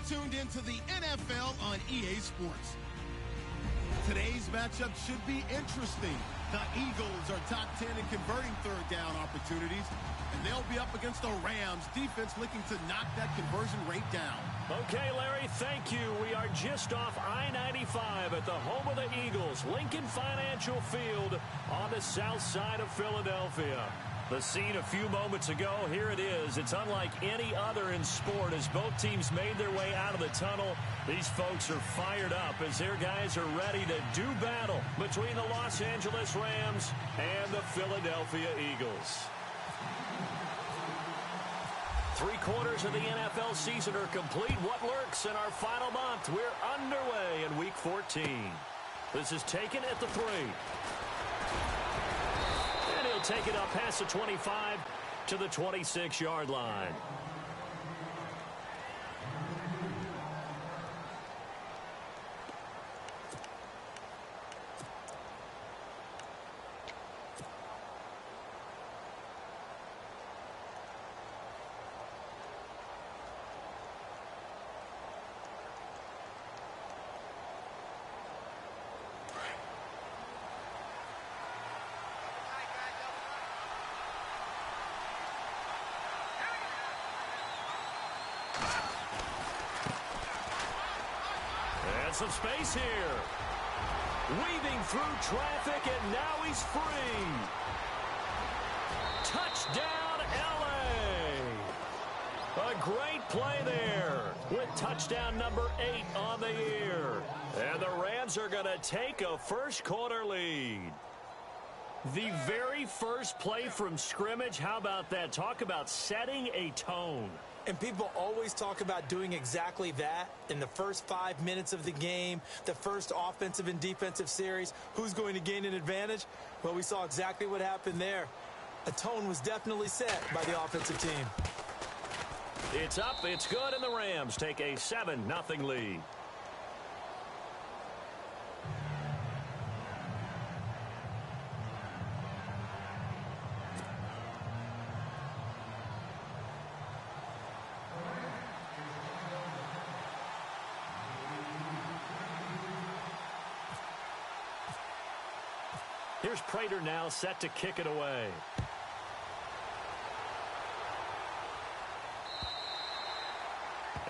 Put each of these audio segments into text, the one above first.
tuned into the NFL on EA Sports. Today's matchup should be interesting. The Eagles are top 10 in converting third down opportunities, and they'll be up against the Rams defense looking to knock that conversion rate down. Okay, Larry, thank you. We are just off I-95 at the home of the Eagles, Lincoln Financial Field on the south side of Philadelphia. The scene a few moments ago, here it is. It's unlike any other in sport as both teams made their way out of the tunnel. These folks are fired up as their guys are ready to do battle between the Los Angeles Rams and the Philadelphia Eagles. 3/4 of the NFL season are complete. What lurks in our final month? We're underway in Week 14. This is taken at the 3. And he'll take it up past the 25 to the 26-yard line. Some space here. Weaving through traffic, and now he's free. Touchdown, L.A. A great play there with touchdown number 8 on the year. And the Rams are going to take a first-quarter lead. The very first play from scrimmage, how about that? Talk about setting a tone. And people always talk about doing exactly that in the first 5 minutes of the game, the first offensive and defensive series. Who's going to gain an advantage? Well, we saw exactly what happened there. A tone was definitely set by the offensive team. It's up, it's good, and the Rams take a 7-0 lead. Here's Prater now set to kick it away.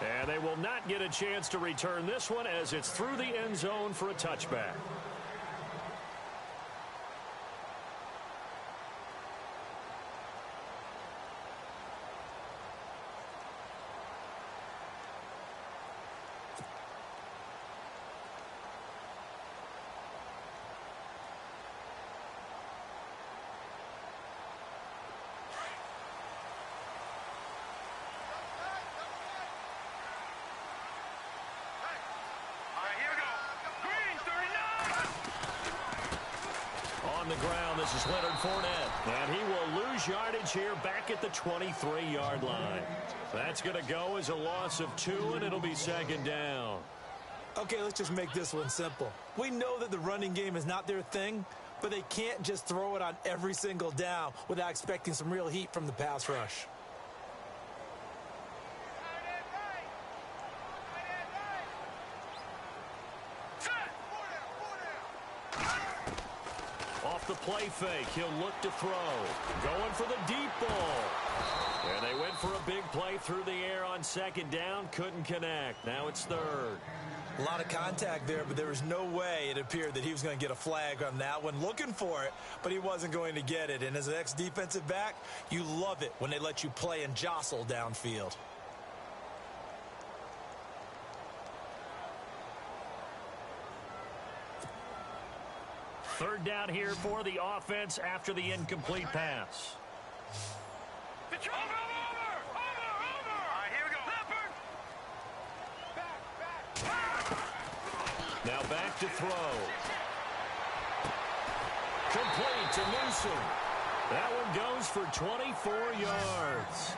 And they will not get a chance to return this one as it's through the end zone for a touchback. The ground, this is Leonard Fournette, and he will lose yardage here back at the 23-yard line. That's going to go as a loss of 2, and it'll be second down. Okay, let's just make this one simple. We know that the running game is not their thing, but they can't just throw it on every single down without expecting some real heat from the pass rush. The play fake. He'll look to throw. Going for the deep ball. And they went for a big play through the air on second down. Couldn't connect. Now it's third. A lot of contact there, but there was no way it appeared that he was going to get a flag on that one. Looking for it, but he wasn't going to get it. And as an ex-defensive back, you love it when they let you play and jostle downfield. Third down here for the offense after the incomplete pass. Over! All right, here we go. Back. Now back to throw. Complete to Newsom. That one goes for 24 yards.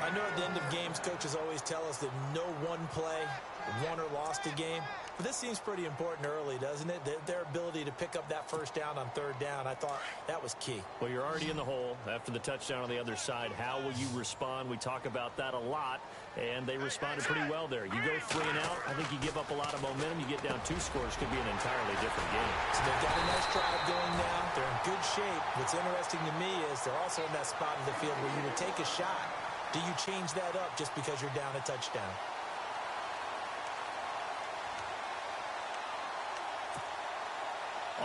I know at the end of games, coaches always tell us that no one play won or lost a game. But this seems pretty important early, doesn't it? Their ability to pick up that first down on third down, I thought that was key. Well, you're already in the hole after the touchdown on the other side. How will you respond? We talk about that a lot, and they responded pretty well there. You go 3 and out, I think you give up a lot of momentum. You get down 2 scores, could be an entirely different game. So they've got a nice drive going now. They're in good shape. What's interesting to me is they're also in that spot of the field where you would take a shot. Do you change that up just because you're down a touchdown?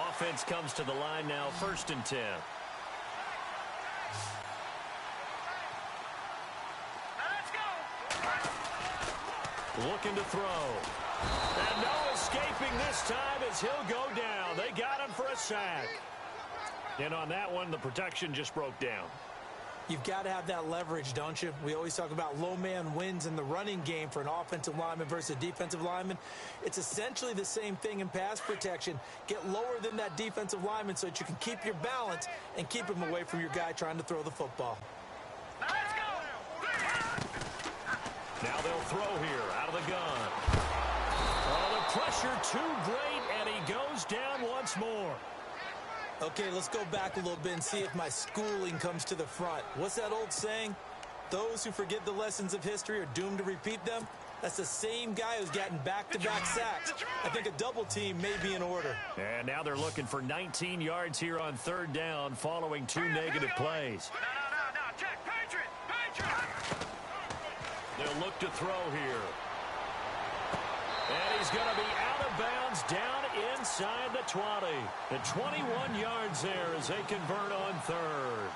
Offense comes to the line now, 1st and 10. Let's go. Looking to throw. And no escaping this time as he'll go down. They got him for a sack. And on that one, the protection just broke down. You've got to have that leverage, don't you? We always talk about low man wins in the running game for an offensive lineman versus a defensive lineman. It's essentially the same thing in pass protection. Get lower than that defensive lineman so that you can keep your balance and keep him away from your guy trying to throw the football. Let's go. Now they'll throw here out of the gun. Oh, the pressure too great, and he goes down once more. Okay, let's go back a little bit and see if my schooling comes to the front. What's that old saying? Those who forget the lessons of history are doomed to repeat them. That's the same guy who's gotten back-to-back sacks. I think a double team may be in order. And now they're looking for 19 yards here on 3rd down following 2 negative plays. No. Check. Patriot. They'll look to throw here. And he's going to be out of bounds down inside the 20. The 21 yards there as they convert on 3rd.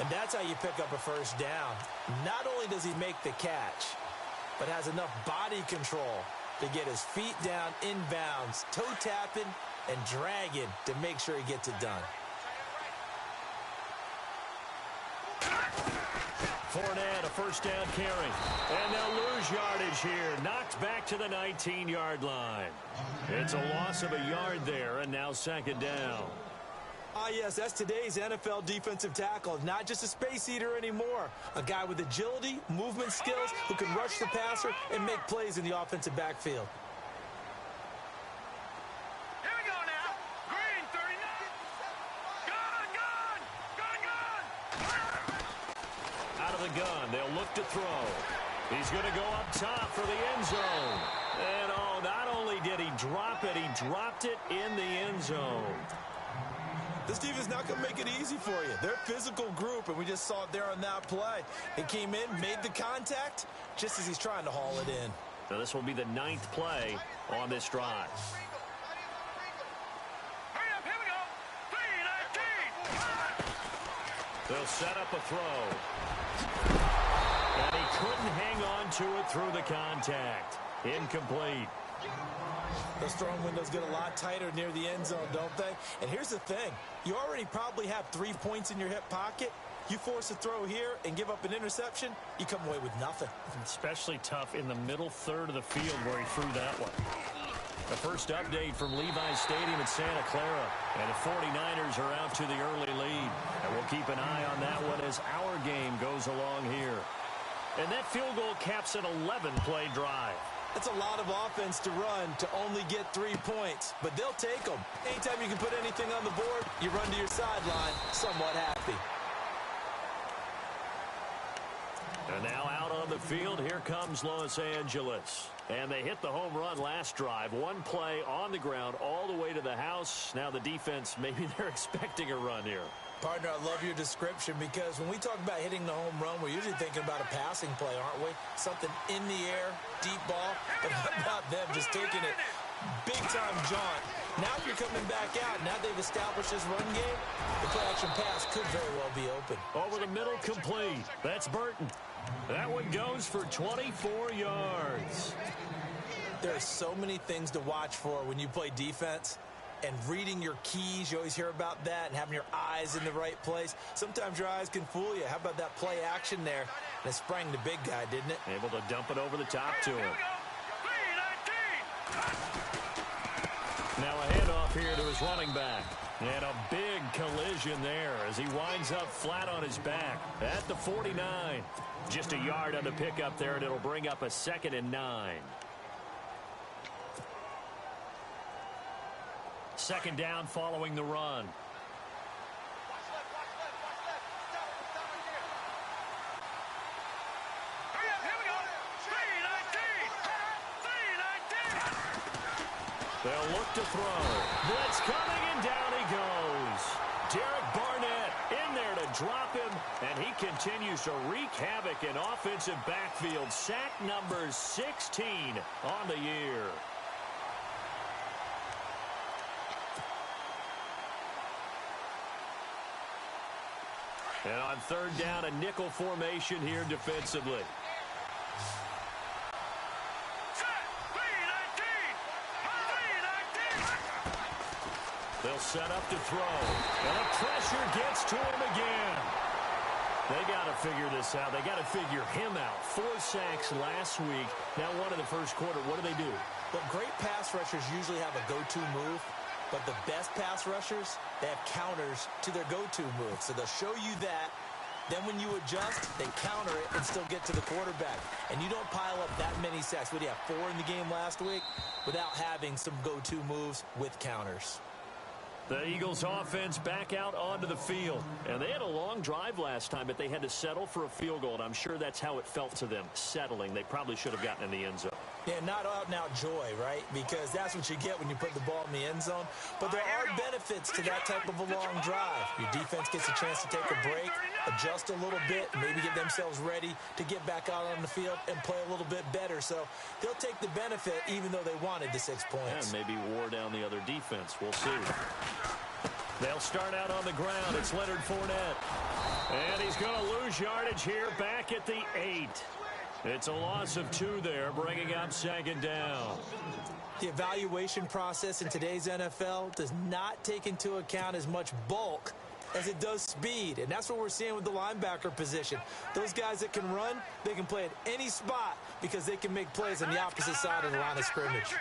And that's how you pick up a first down. Not only does he make the catch, but has enough body control to get his feet down inbounds, toe tapping and dragging to make sure he gets it done. Fournette, a 1st down carry. And they'll lose yardage here. Knocked back to the 19-yard line. It's a loss of a yard there, and now 2nd down. Ah, yes, that's today's NFL defensive tackle. Not just a space eater anymore. A guy with agility, movement skills, who can rush the passer and make plays in the offensive backfield. Here we go now. Green 39. Gun. Out of the gun, they'll look to throw. He's going to go up top for the end zone. And, oh, not only did he drop it, he dropped it in the end zone. This defense is not going to make it easy for you. They're a physical group, and we just saw it there on that play. He came in, made the contact, just as he's trying to haul it in. So this will be the 9th play on this drive. Hurry up, here we go. 3-19. They'll set up a throw. And he couldn't hang on to it through the contact. Incomplete. Those throwing windows get a lot tighter near the end zone, don't they? And here's the thing. You already probably have 3 points in your hip pocket. You force a throw here and give up an interception, you come away with nothing. Especially tough in the middle 3rd of the field where he threw that one. The first update from Levi's Stadium in Santa Clara. And the 49ers are out to the early lead. And we'll keep an eye on that one as our game goes along here. And that field goal caps an 11-play drive. That's a lot of offense to run to only get 3 points, but they'll take them. Anytime you can put anything on the board, you run to your sideline somewhat happy. And now out on the field, here comes Los Angeles. And they hit the home run last drive. 1 play on the ground all the way to the house. Now the defense, maybe they're expecting a run here. Partner, I love your description because when we talk about hitting the home run, we're usually thinking about a passing play, aren't we? Something in the air, deep ball. But how about them just taking it big-time jaunt? Now you're coming back out. Now they've established this run game. The play-action pass could very well be open. Over the middle, complete. That's Burton. That one goes for 24 yards. There are so many things to watch for when you play defense. And reading your keys, you always hear about that, and having your eyes in the right place. Sometimes your eyes can fool you. How about that play action there? And it sprang the big guy, didn't it? Able to dump it over the top to him. Now a handoff here to his running back. And a big collision there as he winds up flat on his back at the 49. Just a yard on the pickup there, and it'll bring up a 2nd and 9. Second down following the run. They'll look to throw. Blitz coming, and down he goes. Derek Barnett in there to drop him, and he continues to wreak havoc in offensive backfield. Sack number 16 on the year. And on third down, a nickel formation here defensively. They'll set up to throw. And the pressure gets to him again. They got to figure this out. They got to figure him out. 4 sacks last week. Now one in the first quarter. What do? Well, great pass rushers usually have a go-to move. But the best pass rushers, they have counters to their go-to move. So they'll show you that. Then when you adjust, they counter it and still get to the quarterback. And you don't pile up that many sacks. What do you have, 4 in the game last week? Without having some go-to moves with counters. The Eagles offense back out onto the field. And they had a long drive last time, but they had to settle for a field goal. And I'm sure that's how it felt to them, settling. They probably should have gotten in the end zone. Yeah, not out-and-out joy, right? Because that's what you get when you put the ball in the end zone. But there are benefits to that type of a long drive. Your defense gets a chance to take a break, adjust a little bit, maybe get themselves ready to get back out on the field and play a little bit better. So they'll take the benefit even though they wanted the 6 points. And maybe wore down the other defense. We'll see. They'll start out on the ground. It's Leonard Fournette. And he's going to lose yardage here back at the 8. It's a loss of 2 there, bringing up second down. The evaluation process in today's NFL does not take into account as much bulk as it does speed. And that's what we're seeing with the linebacker position. Those guys that can run, they can play at any spot because they can make plays on the opposite side of the line of scrimmage.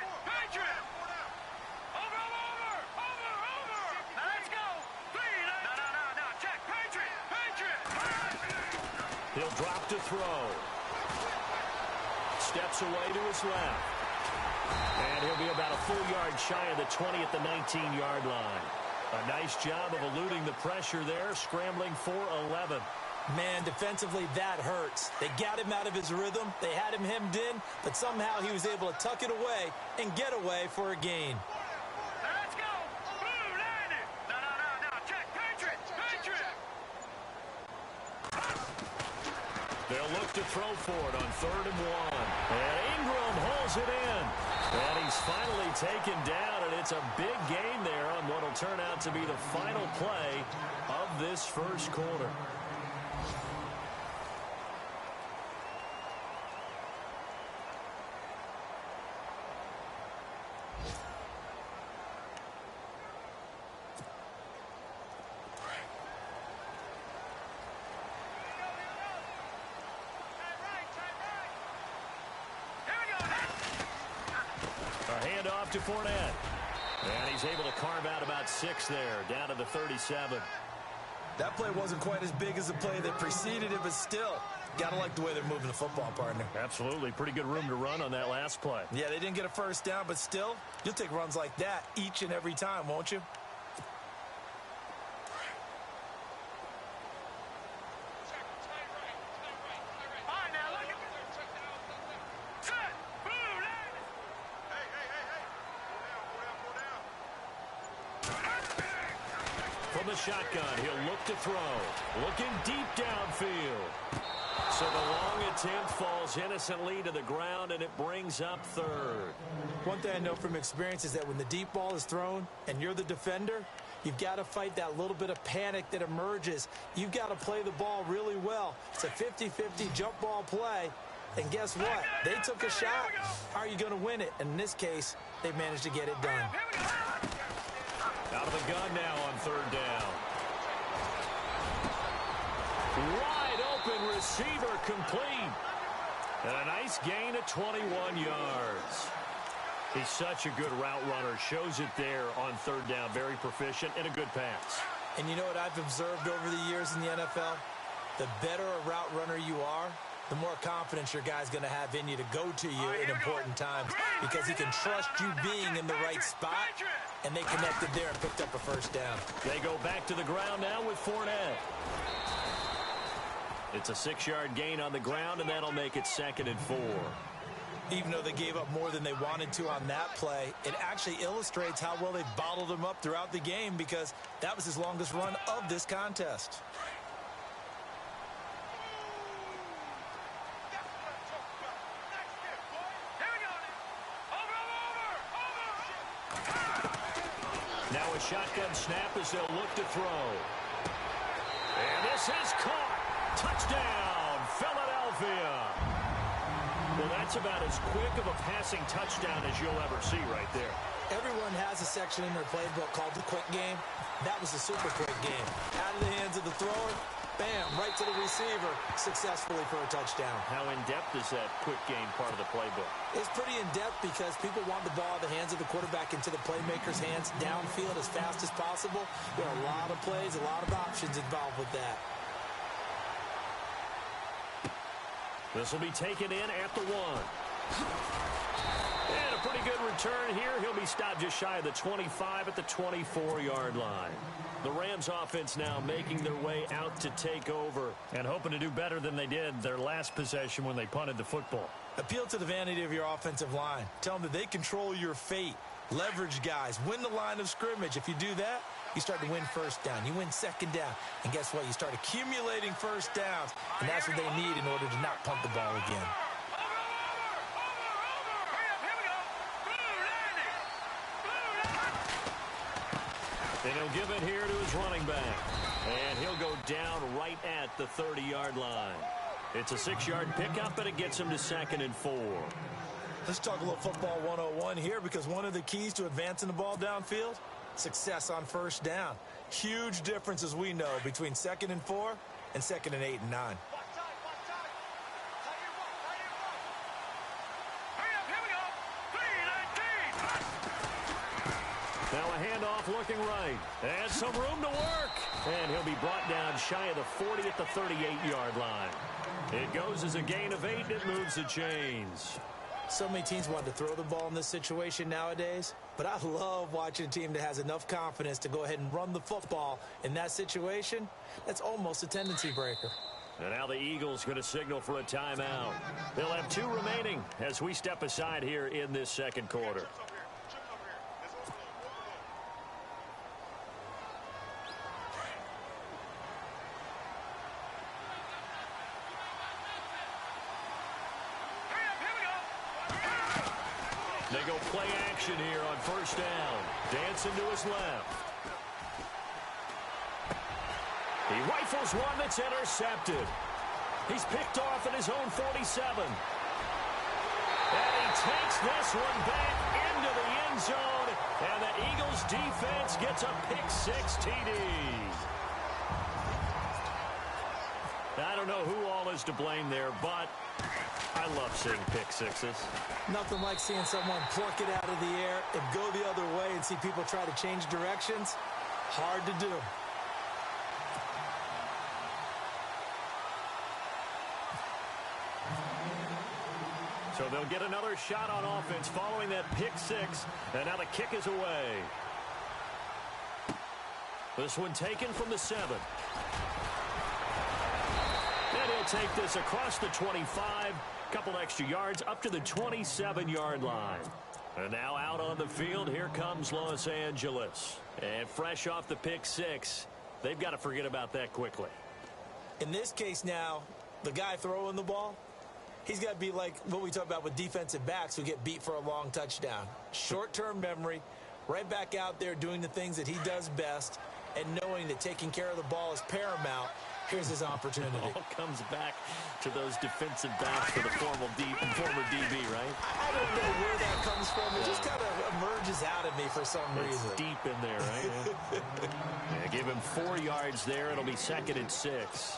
He'll drop to throw. Steps away to his left. And he'll be about a full yard shy of the 20 at the 19-yard line. A nice job of eluding the pressure there, scrambling for 11. Man, defensively, that hurts. They got him out of his rhythm. They had him hemmed in, but somehow he was able to tuck it away and get away for a gain. Let's go. Blue landed. No. Check. Patriots. They'll look to throw for it on 3rd and 1. And Ingram holds it in. And he's finally taken down, and it's a big gain there on what will turn out to be the final play of this first quarter. To Fournette. And he's able to carve out about 6 there, down to the 37. That play wasn't quite as big as the play that preceded it, but still, gotta like the way they're moving the football, partner. Absolutely. Pretty good room to run on that last play. Yeah, they didn't get a first down, but still, you'll take runs like that each and every time, won't you? Shotgun. He'll look to throw. Looking deep downfield. So the long attempt falls innocently to the ground, and it brings up 3rd. One thing I know from experience is that when the deep ball is thrown and you're the defender, you've got to fight that little bit of panic that emerges. You've got to play the ball really well. It's a 50-50 jump ball play. And guess what? They took a shot. How are you going to win it? And in this case, they managed to get it done. Out of the gun now on 3rd down. Wide open receiver complete. And a nice gain of 21 yards. He's such a good route runner. Shows it there on 3rd down. Very proficient and a good pass. And you know what I've observed over the years in the NFL? The better a route runner you are, the more confidence your guy's going to have in you to go to you in important times because he can trust you being in the right spot, and they connected there and picked up a first down. They go back to the ground now with Fournette. It's a 6-yard gain on the ground, and that'll make it 2nd and 4. Even though they gave up more than they wanted to on that play, it actually illustrates how well they bottled him up throughout the game because that was his longest run of this contest. Now a shotgun snap as they'll look to throw. And this is caught. Touchdown, Philadelphia. Well, that's about as quick of a passing touchdown as you'll ever see right there. Everyone has a section in their playbook called the quick game. That was a super quick game. Out of the hands of the thrower, bam, right to the receiver, successfully for a touchdown. How in-depth is that quick game part of the playbook? It's pretty in-depth because people want the ball out of the hands of the quarterback into the playmaker's hands downfield as fast as possible. There are a lot of plays, a lot of options involved with that. This will be taken in at the 1. And a pretty good return here. He'll be stopped just shy of the 25 at the 24-yard line. The Rams offense now making their way out to take over and hoping to do better than they did their last possession when they punted the football. Appeal to the vanity of your offensive line. Tell them that they control your fate. Leverage guys. Win the line of scrimmage. If you do that, you start to win first down. You win second down. And guess what? You start accumulating first downs. And that's what they need in order to not punt the ball again. And he'll give it here to his running back. And he'll go down right at the 30-yard line. It's a 6-yard pickup, and it gets him to 2nd and 4. Let's talk a little football 101 here because one of the keys to advancing the ball downfield, success on first down. Huge difference, as we know, between 2nd and 4 and 2nd and 8 and 9. Now a handoff looking right. And some room to work. And he'll be brought down shy of the 40 at the 38-yard line. It goes as a gain of 8, and it moves the chains. So many teams want to throw the ball in this situation nowadays, but I love watching a team that has enough confidence to go ahead and run the football in that situation. That's almost a tendency breaker. And now the Eagles going to signal for a timeout. They'll have 2 remaining as we step aside here in this second quarter. They go play action here on first down. Dancing to his left. He rifles one that's intercepted. He's picked off at his own 47. And he takes this one back into the end zone. And the Eagles defense gets a pick-6 TD. I don't know who all is to blame there, but I love seeing pick-6s. Nothing like seeing someone pluck it out of the air and go the other way and see people try to change directions. Hard to do. So they'll get another shot on offense following that pick-6. And now the kick is away. This one taken from the 7. And he'll take this across the 25. Couple extra yards up to the 27-yard line. And now out on the field, here comes Los Angeles. And fresh off the pick-6, they've got to forget about that quickly. In this case now, the guy throwing the ball, he's got to be like what we talk about with defensive backs who get beat for a long touchdown. Short-term memory, right back out there doing the things that he does best, and knowing that taking care of the ball is paramount. Here's his opportunity. It all comes back to those defensive backs for the former DB, right? I don't know where that comes from. It just kind of emerges out of me for some reason. It's deep in there, right? Yeah, give him 4 yards there. It'll be 2nd and 6.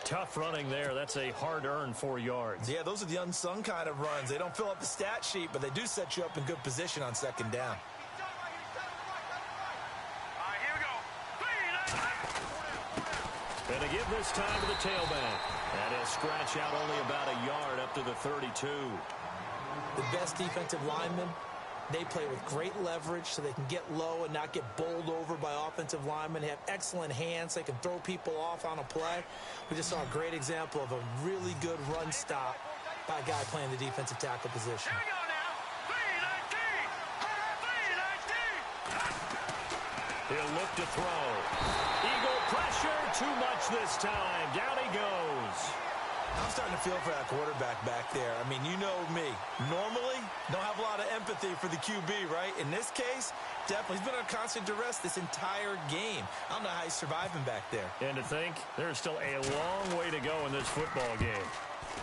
Tough running there. That's a hard-earned 4 yards. Yeah, those are the unsung kind of runs. They don't fill up the stat sheet, but they do set you up in good position on second down. And to give this time to the tailback. And he'll scratch out only about a yard up to the 32. The best defensive linemen, they play with great leverage so they can get low and not get bowled over by offensive linemen. They have excellent hands. They can throw people off on a play. We just saw a great example of a really good run stop by a guy playing the defensive tackle position. Here we go now. 3-19. He'll look to throw. Eagle pressure, too much this time. Down he goes. I'm starting to feel for that quarterback back there. I mean, you know me. Normally, don't have a lot of empathy for the QB, right? In this case, definitely. He's been on constant duress this entire game. I don't know how he's surviving back there. And to think, there's still a long way to go in this football game.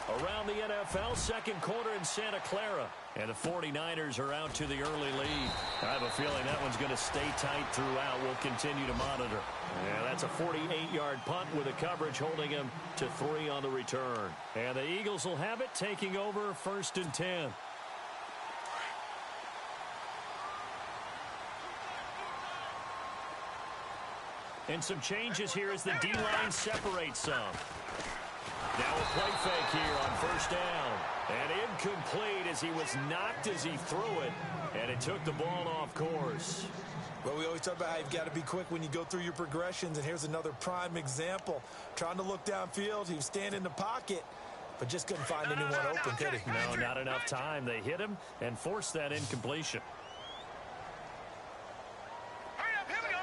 Around the NFL, second quarter in Santa Clara. And the 49ers are out to the early lead. I have a feeling that one's going to stay tight throughout. We'll continue to monitor. Yeah, that's a 48-yard punt with the coverage holding him to 3 on the return. And the Eagles will have it, taking over 1st and 10. And some changes here as the D-line separates some. Now a play fake here on 1st down. And incomplete as he was knocked as he threw it. And it took the ball off course. Well, we always talk about how you've got to be quick when you go through your progressions. And here's another prime example. Trying to look downfield. He was standing in the pocket, but just couldn't find anyone open, could he? No, not enough time. They hit him and forced that incompletion. Hurry up, here we go.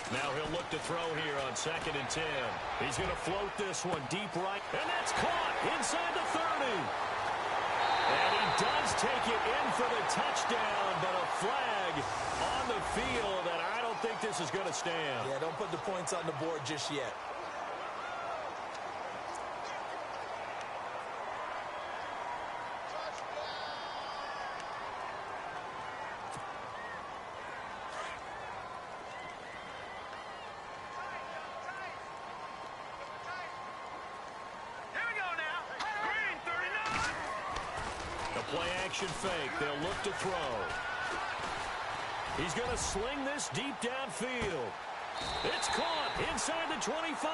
Now he'll look to throw here on 2nd and 10. He's going to float this one deep right. And that's caught inside the 30. And he does take it in for the touchdown, but a flag on the field, and I don't think this is going to stand. Yeah, don't put the points on the board just yet. Fake. They'll look to throw. He's going to sling this deep downfield. It's caught inside the 25.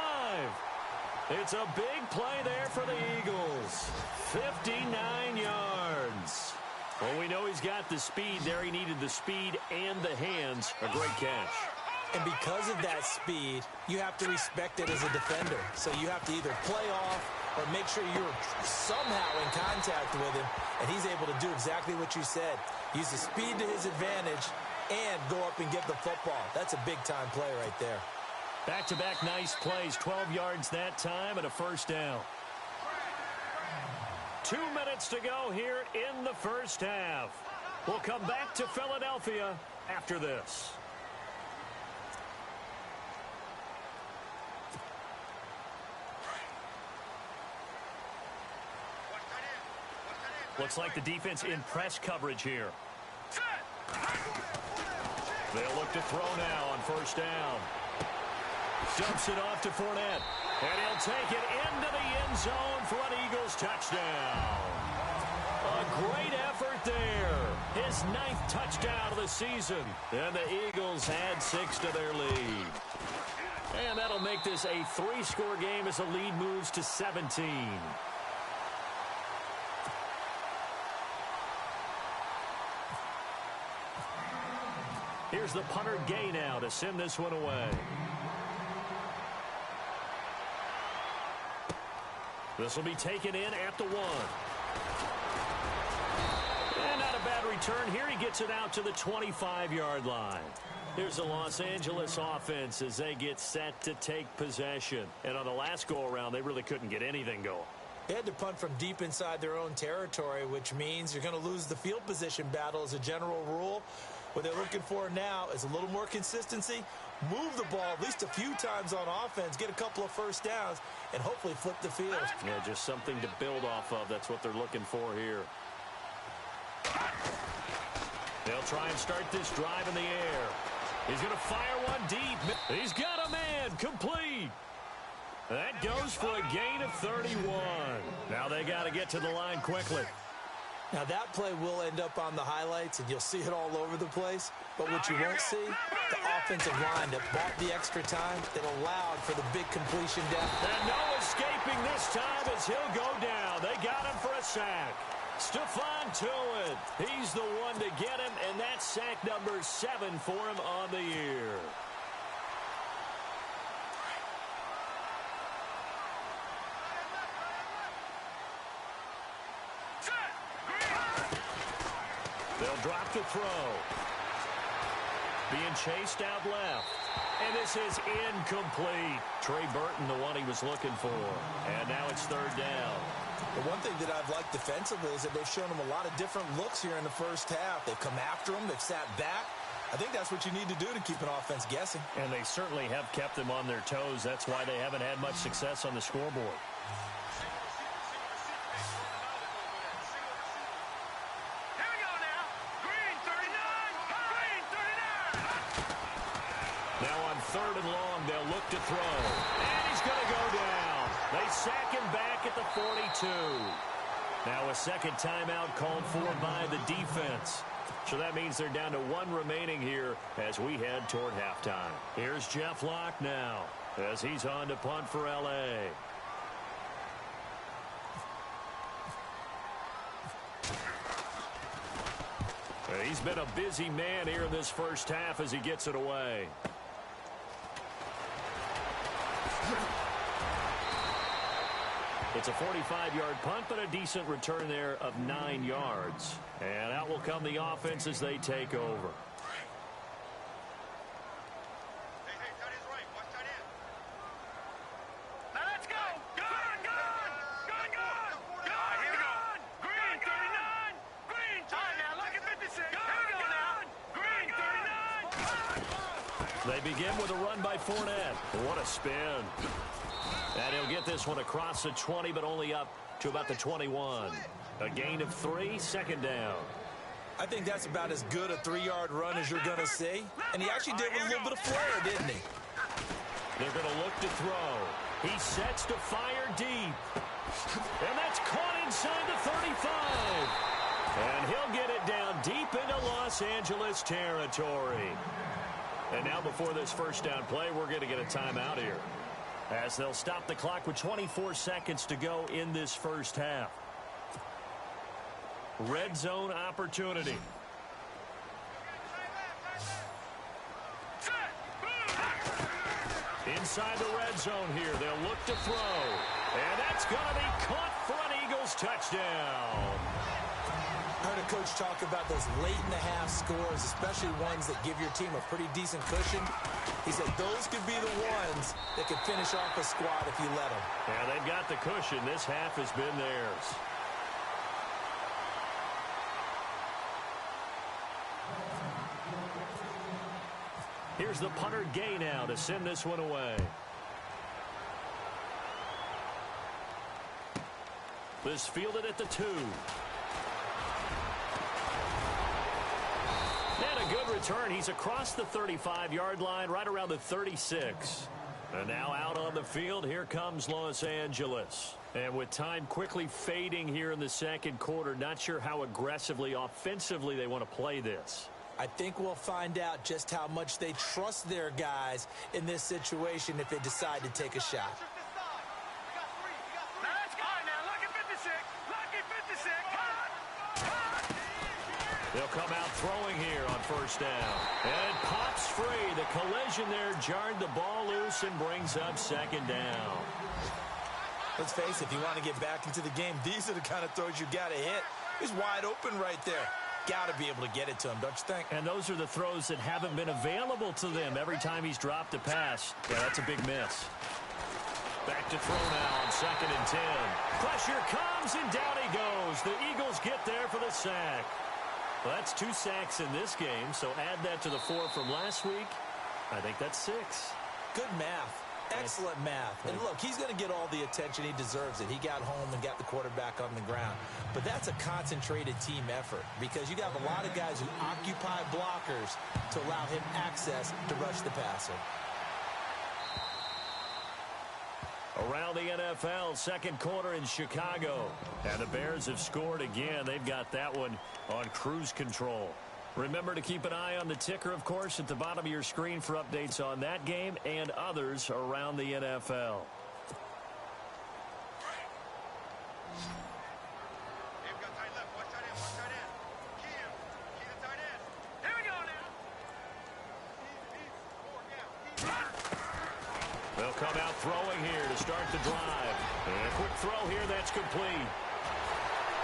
It's a big play there for the Eagles. 59 yards. Well, we know he's got the speed there. He needed the speed and the hands. A great catch. And because of that speed, you have to respect it as a defender. So you have to either play off or make sure you're somehow in contact with him, and he's able to do exactly what you said. Use the speed to his advantage and go up and get the football. That's a big-time play right there. Back-to-back nice plays, 12 yards that time and a 1st down. 2 minutes to go here in the 1st half. We'll come back to Philadelphia after this. Looks like the defense in press coverage here. They'll look to throw now on 1st down. Dumps it off to Fournette. And he'll take it into the end zone for an Eagles touchdown. A great effort there. His 9th touchdown of the season. And the Eagles add 6 to their lead. And that'll make this a 3-score game as the lead moves to 17. Here's the punter Gay now to send this one away. This will be taken in at the 1. And not a bad return here. He gets it out to the 25-yard line. Here's the Los Angeles offense as they get set to take possession. And on the last go-around, they really couldn't get anything going. They had to punt from deep inside their own territory, which means you're going to lose the field position battle as a general rule. What they're looking for now is a little more consistency, move the ball at least a few times on offense, get a couple of 1st downs, and hopefully flip the field. Yeah, just something to build off of. That's what they're looking for here. They'll try and start this drive in the air. He's going to fire one deep. He's got a man. Complete. That goes for a gain of 31. Now they got to get to the line quickly. Now, that play will end up on the highlights, and you'll see it all over the place. But what you won't see, the offensive line that bought the extra time, that allowed for the big completion down. And no escaping this time as he'll go down. They got him for a sack. Stephon Tuitt, he's the one to get him, and that's sack number 7 for him on the year. They'll drop the throw. Being chased out left. And this is incomplete. Trey Burton, the one he was looking for. And now it's third down. The one thing that I've liked defensively is that they've shown him a lot of different looks here in the first half. They've come after him. They've sat back. I think that's what you need to do to keep an offense guessing. And they certainly have kept them on their toes. That's why they haven't had much success on the scoreboard. Now on third and long, they'll look to throw. And he's going to go down. They sack him back at the 42. Now a second timeout called for by the defense. So that means they're down to 1 remaining here as we head toward halftime. Here's Jeff Locke now as he's on to punt for L.A. He's been a busy man here in this first half as he gets it away. It's a 45-yard punt, but a decent return there of 9 yards. And out will come the offense as they take over. They begin with a run by Fournette. What a spin. And he'll get this one across the 20, but only up to about the 21. A gain of 3, second down. I think that's about as good a 3-yard run as you're going to see. And he actually did with a little bit of flair, didn't he? They're going to look to throw. He sets to fire deep. And that's caught inside the 35. And he'll get it down deep into Los Angeles territory. And now before this first down play, we're going to get a timeout here, as they'll stop the clock with 24 seconds to go in this first half. Red zone opportunity. Inside the red zone here, they'll look to throw. And that's going to be caught for an Eagles touchdown. I heard a coach talk about those late-in-the-half scores, especially ones that give your team a pretty decent cushion. He said those could be the ones that could finish off a squad if you let them. Yeah, they've got the cushion. This half has been theirs. Here's the punter Gay now to send this one away. This fielded at the 2. And a good return. He's across the 35-yard line, right around the 36. And now out on the field, here comes Los Angeles. And with time quickly fading here in the second quarter, not sure how aggressively, offensively they want to play this. I think we'll find out just how much they trust their guys in this situation if they decide to take a shot. They'll come out throwing here on first down. And it pops free. The collision there jarred the ball loose and brings up second down. Let's face it, if you want to get back into the game, these are the kind of throws you got to hit. He's wide open right there. Got to be able to get it to him, don't you think? And those are the throws that haven't been available to them every time he's dropped a pass. Yeah, that's a big miss. Back to throw now on 2nd and 10. Pressure comes, and down he goes. The Eagles get there for the sack. Well, that's 2 sacks in this game, so add that to the 4 from last week. I think that's 6. Good math. Excellent math. And look, he's going to get all the attention. He deserves it. He got home and got the quarterback on the ground. But that's a concentrated team effort because you got a lot of guys who occupy blockers to allow him access to rush the passer. Around the NFL, second quarter in Chicago. And the Bears have scored again. They've got that one on cruise control. Remember to keep an eye on the ticker, of course, at the bottom of your screen for updates on that game and others around the NFL. They'll come out throwing here to start the drive. And a quick throw here that's complete.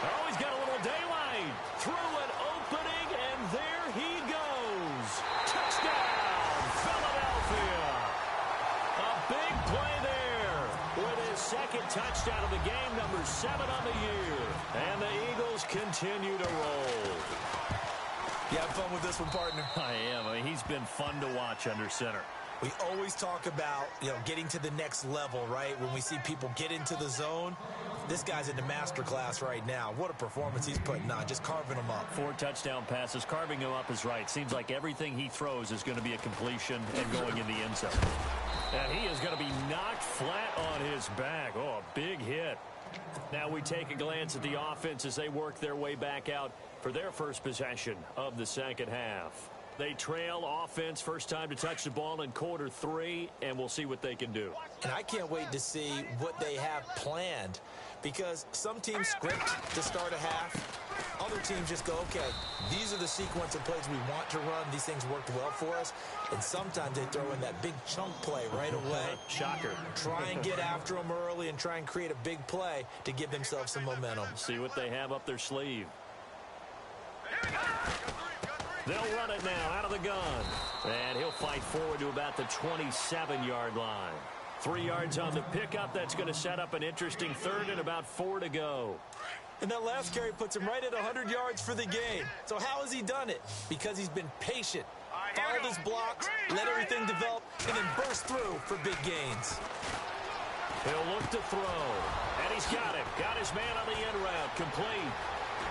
Oh, he's got a little daylight. Through an opening, and there he goes. Touchdown, Philadelphia. A big play there with his second touchdown of the game, number 7 on the year. And the Eagles continue to roll. You have fun with this one, partner? I am. I mean, he's been fun to watch under center. We always talk about, getting to the next level, right? When we see people get into the zone, this guy's in the master class right now. What a performance he's putting on, just carving them up. 4 touchdown passes. Carving him up is right. Seems like everything he throws is going to be a completion and going in the end zone. And he is going to be knocked flat on his back. Oh, a big hit. Now we take a glance at the offense as they work their way back out for their first possession of the second half. They trail offense, first time to touch the ball in quarter 3, and we'll see what they can do. And I can't wait to see what they have planned, because some teams script to start a half. Other teams just go, okay, these are the sequence of plays we want to run. These things worked well for us. And sometimes they throw in that big chunk play right away. Shocker. Try and get after them early and try and create a big play to give themselves some momentum. See what they have up their sleeve. They'll run it now out of the gun. And he'll fight forward to about the 27-yard line. 3 yards on the pickup. That's going to set up an interesting third and about 4 to go. And that last carry puts him right at 100 yards for the game. So how has he done it? Because he's been patient, followed his blocks, let everything develop, and then burst through for big gains. He'll look to throw. And he's got it. Got his man on the end route. Complete.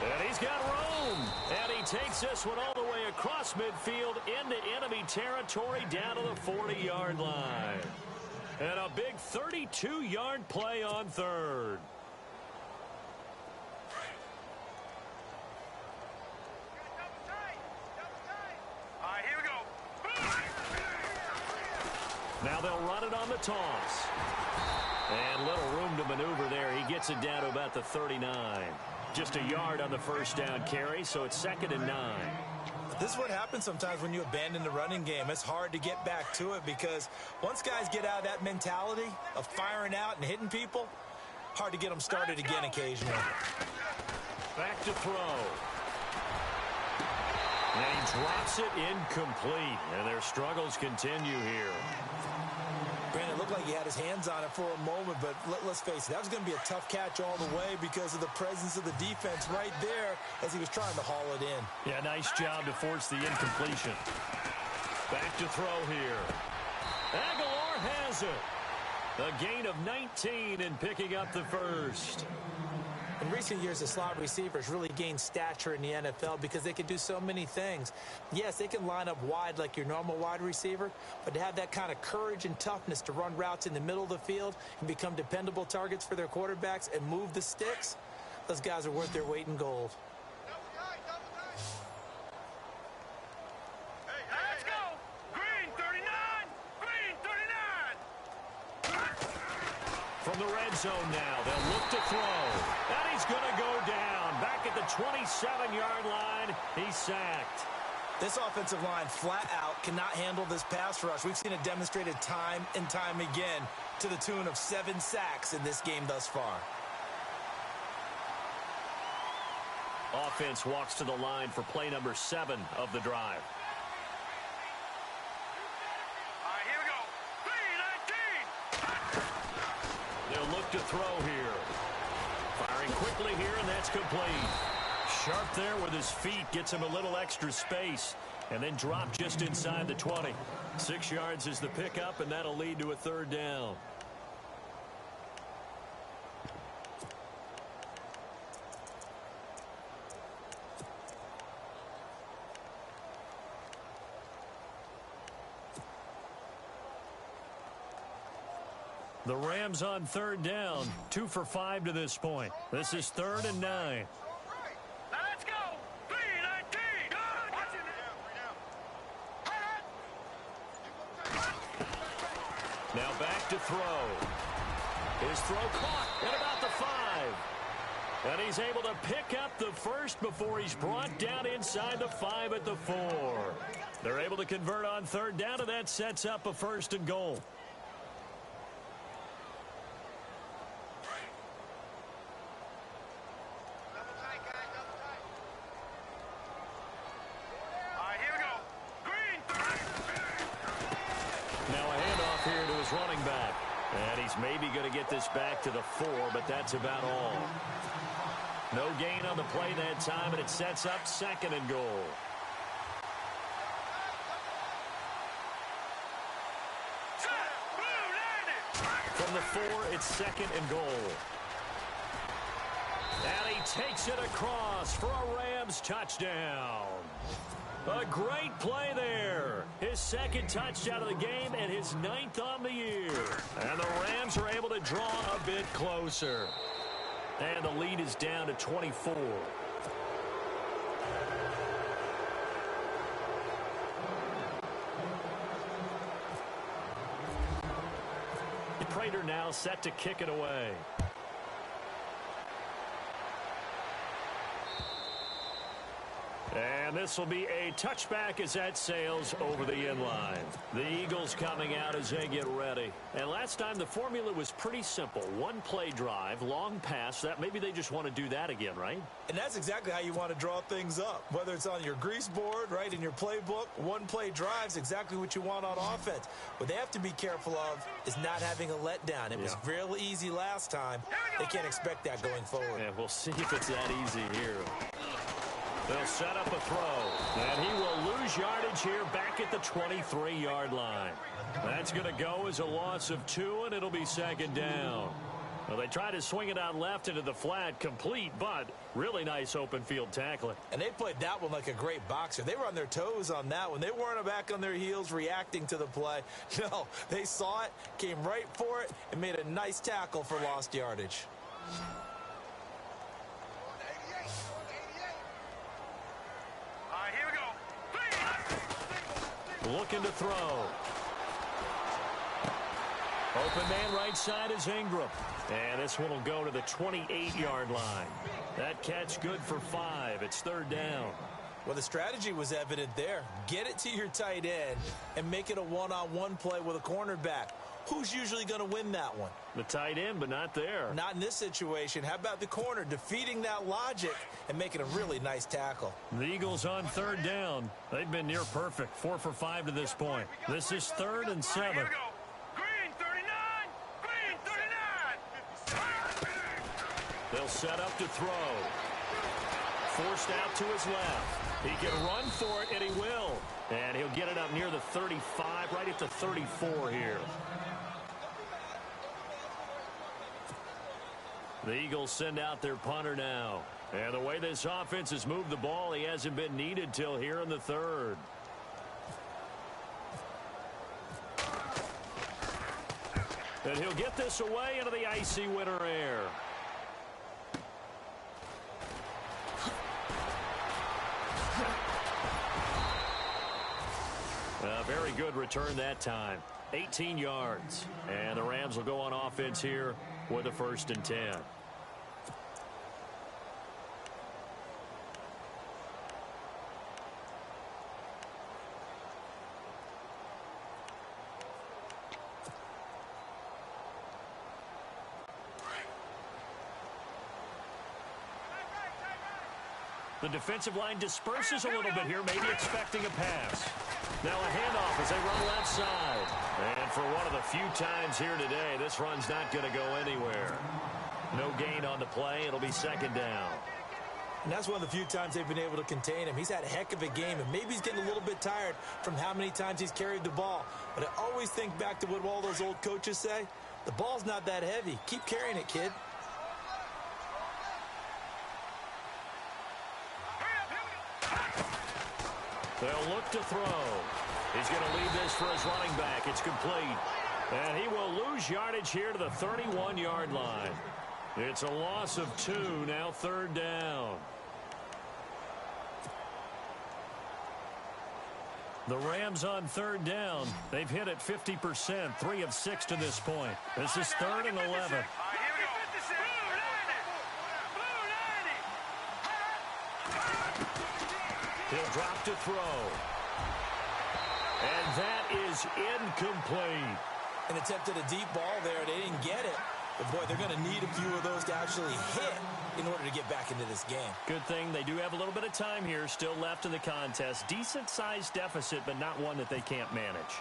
And he's got room. And he takes this one all the way across midfield into enemy territory down to the 40-yard line. And a big 32-yard play on third. Here we go. Now they'll run it on the toss. And little room to maneuver there. He gets it down to about the 39. Just a yard on the first down carry, so it's 2nd and 9. This is what happens sometimes when you abandon the running game. It's hard to get back to it because once guys get out of that mentality of firing out and hitting people, hard to get them started again occasionally. Back to throw. And he drops it incomplete. And their struggles continue here. Brandon, it looked like he had his hands on it for a moment, but let's face it, that was going to be a tough catch all the way because of the presence of the defense right there as he was trying to haul it in. Yeah, nice job to force the incompletion. Back to throw here. Aguilar has it. A gain of 19 and picking up the first. In recent years, the slot receivers really gained stature in the NFL because they can do so many things. Yes, they can line up wide like your normal wide receiver, but to have that kind of courage and toughness to run routes in the middle of the field and become dependable targets for their quarterbacks and move the sticks, those guys are worth their weight in gold. Let's go. Green 39. Green 39. From the red zone now, they'll look to throw. And he's going to go down. Back at the 27-yard line, he's sacked. This offensive line flat out cannot handle this pass rush. We've seen it demonstrated time and time again to the tune of 7 sacks in this game thus far. Offense walks to the line for play number 7 of the drive. Here we go. 3-19. They'll look to throw here. Firing quickly here, and that's complete. Sharp there with his feet. Gets him a little extra space. And then drop just inside the 20. 6 yards is the pickup, and that'll lead to a third down. The Rams on third down, 2 for 5 to this point. This is 3rd and 9. Now let's go. 3-19. Watch it. Now back to throw. His throw caught at about the 5. And he's able to pick up the first before he's brought down inside the 5 at the 4. They're able to convert on third down, and that sets up a 1st and goal. Running back, and he's maybe going to get this back to the 4, but that's about all. No gain on the play that time, and it sets up 2nd and goal. From the 4, it's 2nd and goal. And he takes it across for a Rams touchdown. A great play there. His 2nd touchdown of the game and his 9th on the year. And the Rams are able to draw a bit closer. And the lead is down to 24. Prater now set to kick it away. And this will be a touchback as that sails over the inline. The Eagles coming out as they get ready. And last time the formula was pretty simple. 1 play drive, long pass. That maybe they just want to do that again, right? And that's exactly how you want to draw things up. Whether it's on your grease board, right, in your playbook, 1 play drive is exactly what you want on offense. What they have to be careful of is not having a letdown. It was real easy last time. They can't expect that going forward. Yeah, we'll see if it's that easy here. They'll set up a throw, and he will lose yardage here back at the 23-yard line. That's going to go as a loss of 2, and it'll be 2nd down. Well, they try to swing it out left into the flat, complete, but really nice open field tackling. And they played that one like a great boxer. They were on their toes on that one. They weren't back on their heels reacting to the play. No, they saw it, came right for it, and made a nice tackle for lost yardage. Looking to throw. Open man right side is Ingram. And this one will go to the 28-yard line. That catch good for 5. It's 3rd down. Well, the strategy was evident there. Get it to your tight end and make it a one-on-one play with a cornerback. Who's usually going to win that one? The tight end, but not there. Not in this situation. How about the corner defeating that logic and making a really nice tackle? The Eagles on 3rd down. They've been near perfect. 4 for 5 to this point. This is 3rd and 7. Here we go. Green 39. Green 39. They'll set up to throw. Forced out to his left. He can run for it, and he will. And he'll get it up near the 35, right at the 34 here. The Eagles send out their punter now. And the way this offense has moved the ball, he hasn't been needed till here in the 3rd. And he'll get this away into the icy winter air. A very good return that time. 18 yards. And the Rams will go on offense here with a 1st and 10. The defensive line disperses a little bit here, maybe expecting a pass. Now a handoff as they run left side. And for one of the few times here today, this run's not going to go anywhere. No gain on the play. It'll be 2nd down. And that's one of the few times they've been able to contain him. He's had a heck of a game, and maybe he's getting a little bit tired from how many times he's carried the ball. But I always think back to what all those old coaches say. The ball's not that heavy. Keep carrying it, kid. They'll look to throw. He's going to leave this for his running back. It's complete. And he will lose yardage here to the 31-yard line. It's a loss of 2, now 3rd down. The Rams on 3rd down. They've hit it 50%, 3 of 6 to this point. This is 3rd and 11. He'll drop to throw. And that is incomplete. And attempted a deep ball there. They didn't get it. But, boy, they're going to need a few of those to actually hit in order to get back into this game. Good thing they do have a little bit of time here still left in the contest. Decent-sized deficit, but not one that they can't manage.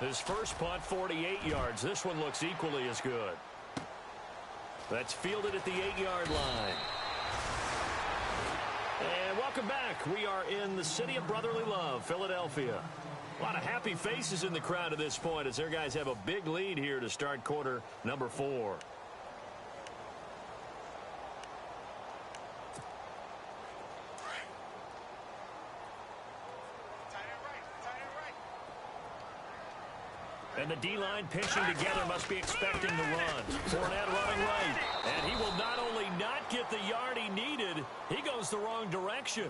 His first punt, 48 yards. This one looks equally as good. That's fielded at the 8-yard line. And welcome back. We are in the city of brotherly love, Philadelphia. A lot of happy faces in the crowd at this point as their guys have a big lead here to start quarter number 4. And the D-line pinching together must be expecting the run. Fournette running right. And he will not only not get the yard he needed, he goes the wrong direction.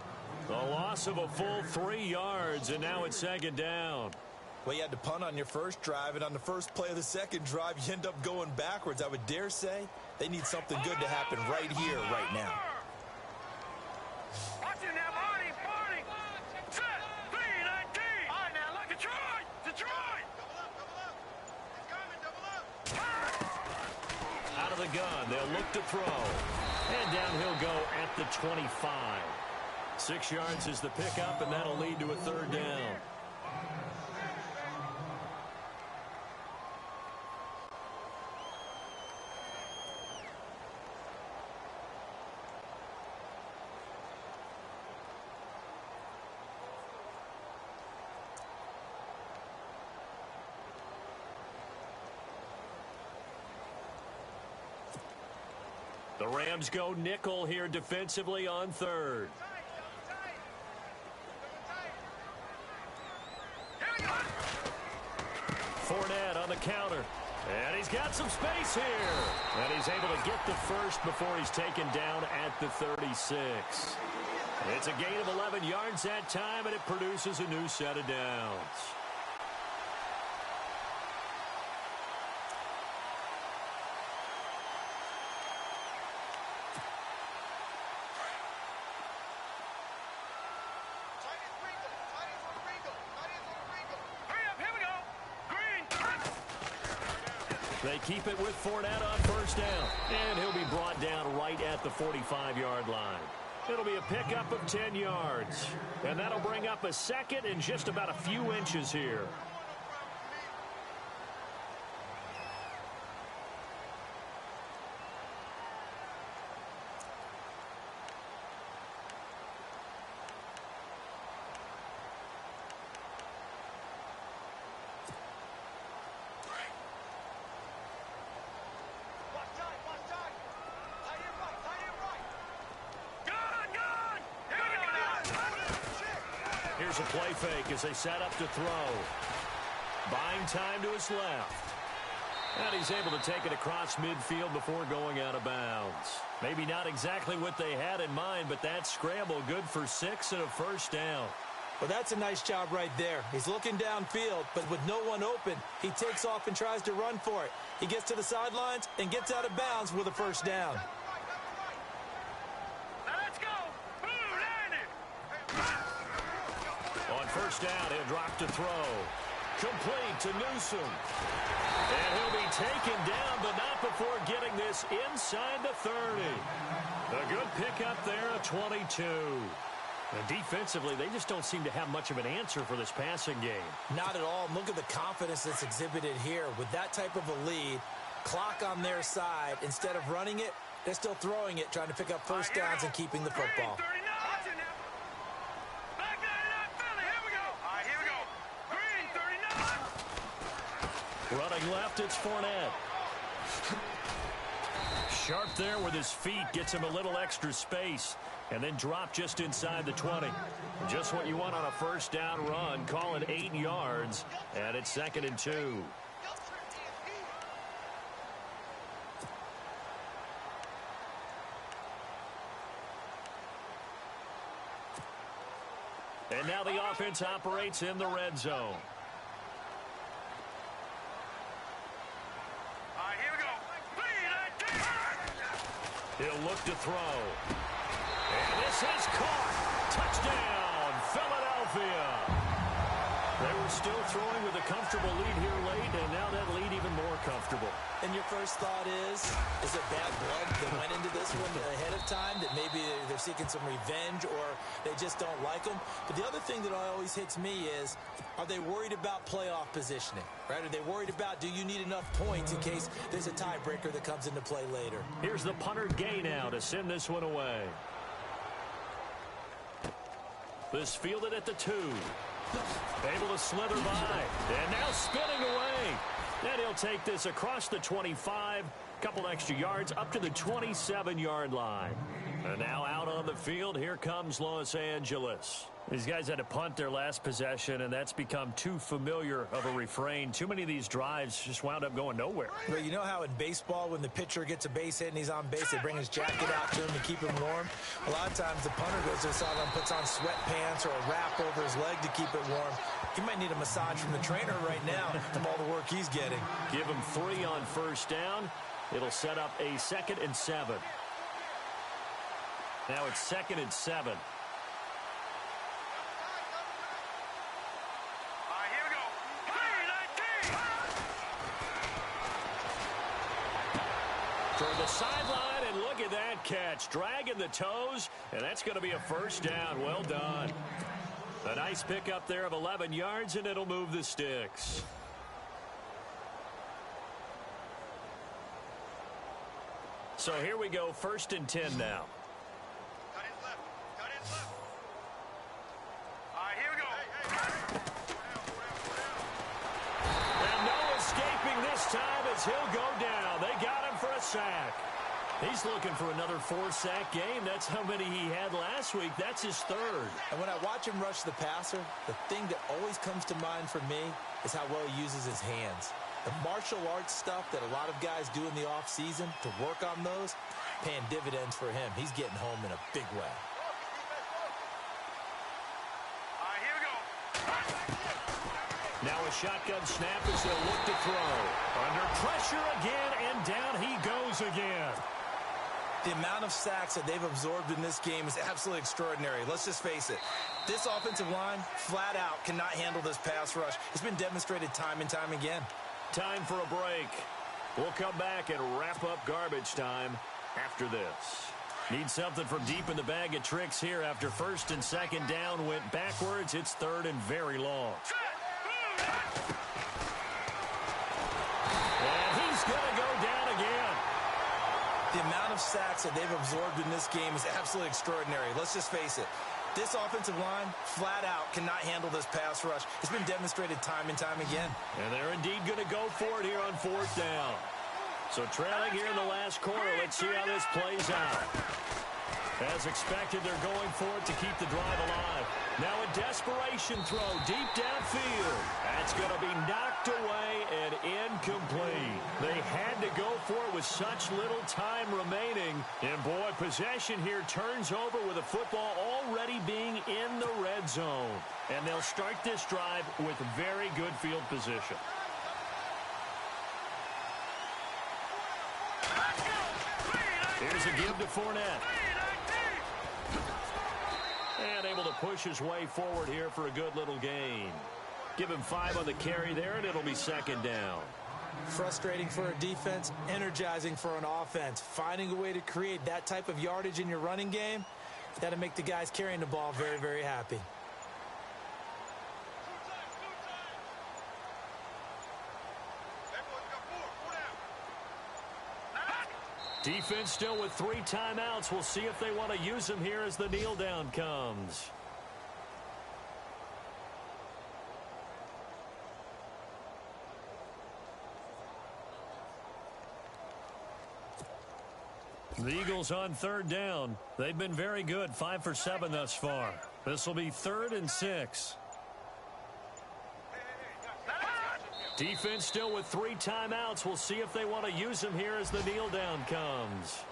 A loss of a full 3 yards, and now it's 2nd down. Well, you had to punt on your first drive, and on the first play of the second drive, you end up going backwards. I would dare say they need something good to happen right here, right now. Watching that body, party. Set, 3-19. All right, now, look, Detroit. Detroit. Out of the gun, they'll look to throw. And down he'll go at the 25. 6 yards is the pickup, and that'll lead to a 3rd down. The Rams go nickel here defensively on 3rd. Fournette on the counter. And he's got some space here. And he's able to get the first before he's taken down at the 36. It's a gain of 11 yards that time, and it produces a new set of downs. They keep it with Fournette on 1st down. And he'll be brought down right at the 45-yard line. It'll be a pickup of 10 yards. And that'll bring up a 2nd and just about a few inches here. Here's a play fake as they set up to throw. Buying time to his left. And he's able to take it across midfield before going out of bounds. Maybe not exactly what they had in mind, but that scramble good for 6 and a 1st down. Well, that's a nice job right there. He's looking downfield, but with no one open, he takes off and tries to run for it. He gets to the sidelines and gets out of bounds with a 1st down. On 1st down, he'll drop to throw. Complete to Newsom. And he'll be taken down, but not before getting this inside the 30. A good pickup there, a 22. And defensively, they just don't seem to have much of an answer for this passing game. Not at all. Look at the confidence that's exhibited here. With that type of a lead, clock on their side, instead of running it, they're still throwing it, trying to pick up 1st downs and keeping the football. Running left, it's Fournette. Sharp there with his feet, gets him a little extra space, and then drop just inside the 20. Just what you want on a first down run. Call it 8 yards, and it's 2nd and 2. And now the offense operates in the red zone. All right, here we go. He'll look to throw. And this is caught. Touchdown, Philadelphia. They were still throwing with a comfortable lead here late, and now that lead even more comfortable. And your first thought is it bad blood that went into this one ahead of time, that maybe they're seeking some revenge or they just don't like them? But the other thing that always hits me is, are they worried about playoff positioning, right? Are they worried about, do you need enough points in case there's a tiebreaker that comes into play later? Here's the punter Gay now to send this one away. This fielded at the 2. Able to slither by. And now spinning away. And he'll take this across the 25. Couple extra yards up to the 27-yard line. And now out on the field, here comes Los Angeles. These guys had to punt their last possession, and that's become too familiar of a refrain. Too many of these drives just wound up going nowhere. Well, you know how in baseball, when the pitcher gets a base hit and he's on base, they bring his jacket out to him to keep him warm? A lot of times the punter goes to the sideline, puts on sweatpants or a wrap over his leg to keep it warm. He might need a massage from the trainer right now from all the work he's getting. Give him 3 on first down. It'll set up a 2nd and 7. Now it's 2nd and 7. Toward the sideline, and look at that catch. Dragging the toes, and that's going to be a first down. Well done. A nice pickup there of 11 yards, and it'll move the sticks. So here we go, 1st and 10 now. Cut in left. Cut in left. All right, here we go. And no escaping this time as he'll go down. They got him for a sack. He's looking for another 4-sack game. That's how many he had last week. That's his 3rd. And when I watch him rush the passer, the thing that always comes to mind for me is how well he uses his hands. The martial arts stuff that a lot of guys do in the offseason to work on those, paying dividends for him. He's getting home in a big way. All right, here we go. Now a shotgun snap as they'll look to throw. Under pressure again, and down he goes again. The amount of sacks that they've absorbed in this game is absolutely extraordinary. Let's just face it. This offensive line, flat out, cannot handle this pass rush. It's been demonstrated time and time again. Time for a break. We'll come back and wrap up garbage time after this. Need something from deep in the bag of tricks here after 1st and 2nd down went backwards. It's 3rd and very long. And he's going to go down again. The amount of sacks that they've absorbed in this game is absolutely extraordinary. Let's just face it. This offensive line, flat out, cannot handle this pass rush. It's been demonstrated time and time again. And they're indeed going to go for it here on 4th down. So trailing here in the last quarter, let's see how this plays out. As expected, they're going for it to keep the drive alive. Now a desperation throw deep downfield. That's going to be knocked away and incomplete. They had to go for it with such little time remaining. And boy, possession here turns over with the football already being in the red zone. And they'll start this drive with very good field position. Here's a give to Fournette. And able to push his way forward here for a good little gain. Give him 5 on the carry there, and it'll be 2nd down. Frustrating for a defense, energizing for an offense. Finding a way to create that type of yardage in your running game, that'll make the guys carrying the ball very, very happy. Defense still with 3 timeouts. We'll see if they want to use them here as the kneel down comes. The Eagles on third down. They've been very good, 5 for 7 thus far. This will be 3rd and 6. Defense still with 3 timeouts. We'll see if they want to use them here as the kneel down comes.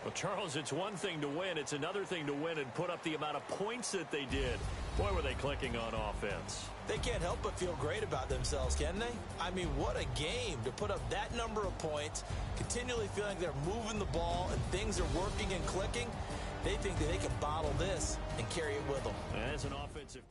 Well, Charles, it's one thing to win. It's another thing to win and put up the amount of points that they did. Boy, were they clicking on offense. They can't help but feel great about themselves, can they? I mean, what a game to put up that number of points, continually feeling they're moving the ball and things are working and clicking. They think that they can bottle this and carry it with them. And as an offensive